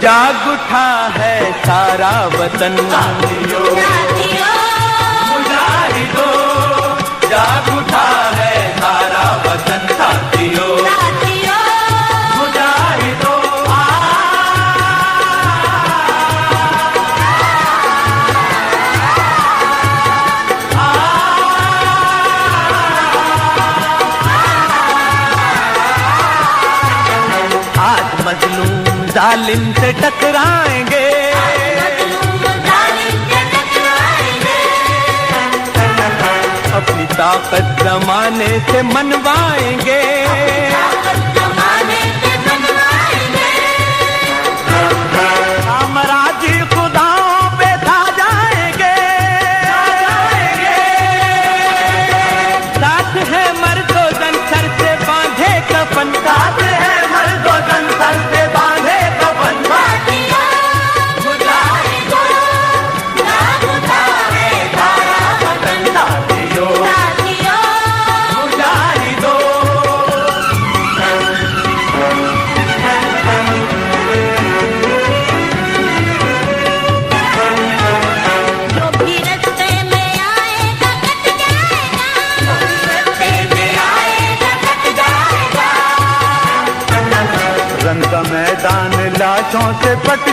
जाग उठा है सारा वतन। मुजाहिदों जाग उठा है सारा वतन। साथियों मुजाहिदों आज मजलूम जालिम से टकराएंगे। अपनी ताकत जमाने से मनवाएंगे। साम्राज्य खुदाओं पे छा जाएंगे। साथ है मर्दो जन सर से बांधे कफन। साथ है मर्दो जन सर से बांधे कफन। रन का मैदान लाशों से पट